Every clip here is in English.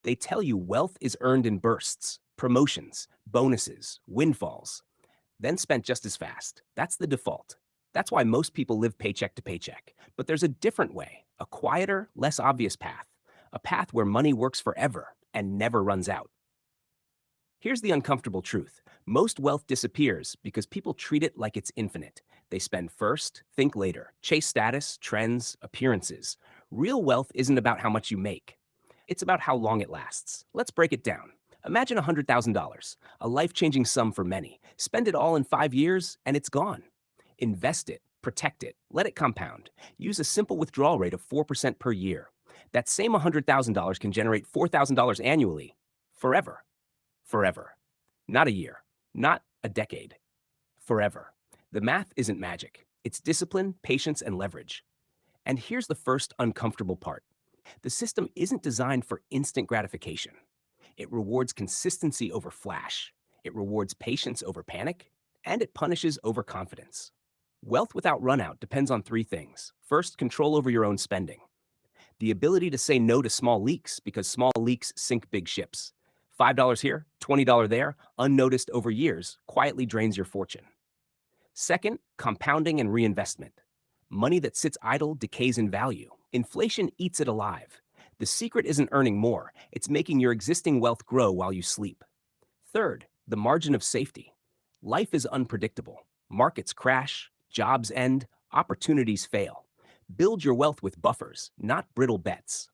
They tell you wealth is earned in bursts, promotions, bonuses, windfalls, then spent just as fast. That's the default. That's why most people live paycheck to paycheck. But there's a different way, a quieter, less obvious path, a path where money works forever and never runs out. Here's the uncomfortable truth. Most wealth disappears because people treat it like it's infinite. They spend first, think later, chase status, trends, appearances. Real wealth isn't about how much you make. It's about how long it lasts. Let's break it down. Imagine $100,000, a life-changing sum for many. Spend it all in 5 years and it's gone. Invest it, protect it, let it compound. Use a simple withdrawal rate of 4% per year. That same $100,000 can generate $4,000 annually, forever. Forever. Not a year, not a decade. Forever. The math isn't magic. It's discipline, patience, and leverage. And here's the first uncomfortable part. The system isn't designed for instant gratification. It rewards consistency over flash. It rewards patience over panic, and it punishes overconfidence. Wealth without runout depends on three things. First, control over your own spending. The ability to say no to small leaks because small leaks sink big ships. $5 here, $20 there, unnoticed over years, quietly drains your fortune. Second, compounding and reinvestment. Money that sits idle decays in value. Inflation eats it alive. The secret isn't earning more, it's making your existing wealth grow while you sleep. Third, the margin of safety. Life is unpredictable. Markets crash, jobs end, opportunities fail. Build your wealth with buffers, not brittle bets.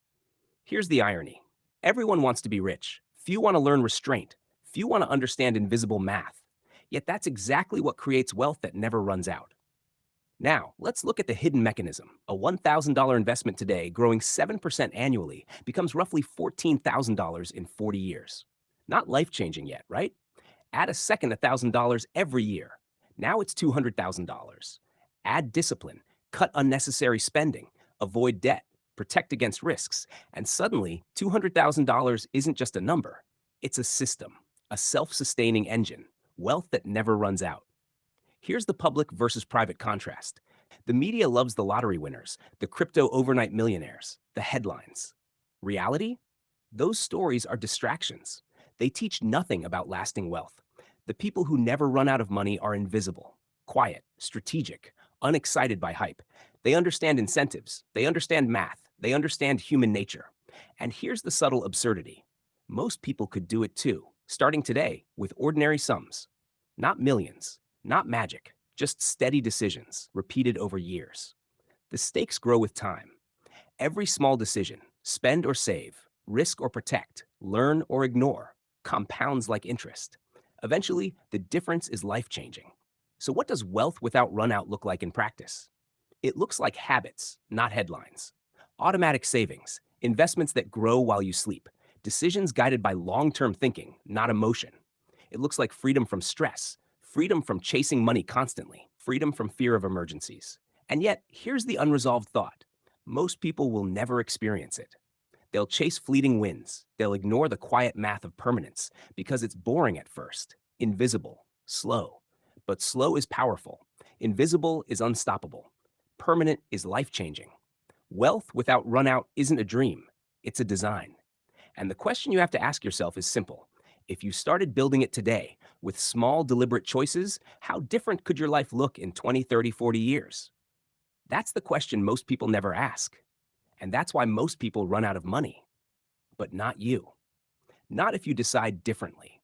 Here's the irony. Everyone wants to be rich. Few want to learn restraint. Few want to understand invisible math. Yet that's exactly what creates wealth that never runs out. Now, let's look at the hidden mechanism. A $1,000 investment today, growing 7% annually, becomes roughly $14,000 in 40 years. Not life-changing yet, right? Add a second $1,000 every year. Now it's $200,000. Add discipline, cut unnecessary spending, avoid debt, protect against risks, and suddenly $200,000 isn't just a number. It's a system, a self-sustaining engine, wealth that never runs out. Here's the public versus private contrast. The media loves the lottery winners, the crypto overnight millionaires, the headlines. Reality? Those stories are distractions. They teach nothing about lasting wealth. The people who never run out of money are invisible, quiet, strategic, unexcited by hype. They understand incentives, they understand math, they understand human nature. And here's the subtle absurdity. Most people could do it too, starting today with ordinary sums. Not millions, not magic, just steady decisions repeated over years. The stakes grow with time. Every small decision, spend or save, risk or protect, learn or ignore, compounds like interest. Eventually, the difference is life-changing. So what does wealth without runout look like in practice? It looks like habits, not headlines. Automatic savings, investments that grow while you sleep, decisions guided by long-term thinking, not emotion. It looks like freedom from stress, freedom from chasing money constantly, freedom from fear of emergencies. And yet, here's the unresolved thought. Most people will never experience it. They'll chase fleeting wins. They'll ignore the quiet math of permanence because it's boring at first, invisible, slow. But slow is powerful. Invisible is unstoppable. Permanent is life-changing. Wealth without runout isn't a dream, it's a design. And the question you have to ask yourself is simple. If you started building it today with small, deliberate choices, how different could your life look in 20, 30, 40 years? That's the question most people never ask. And that's why most people run out of money. But not you. Not if you decide differently.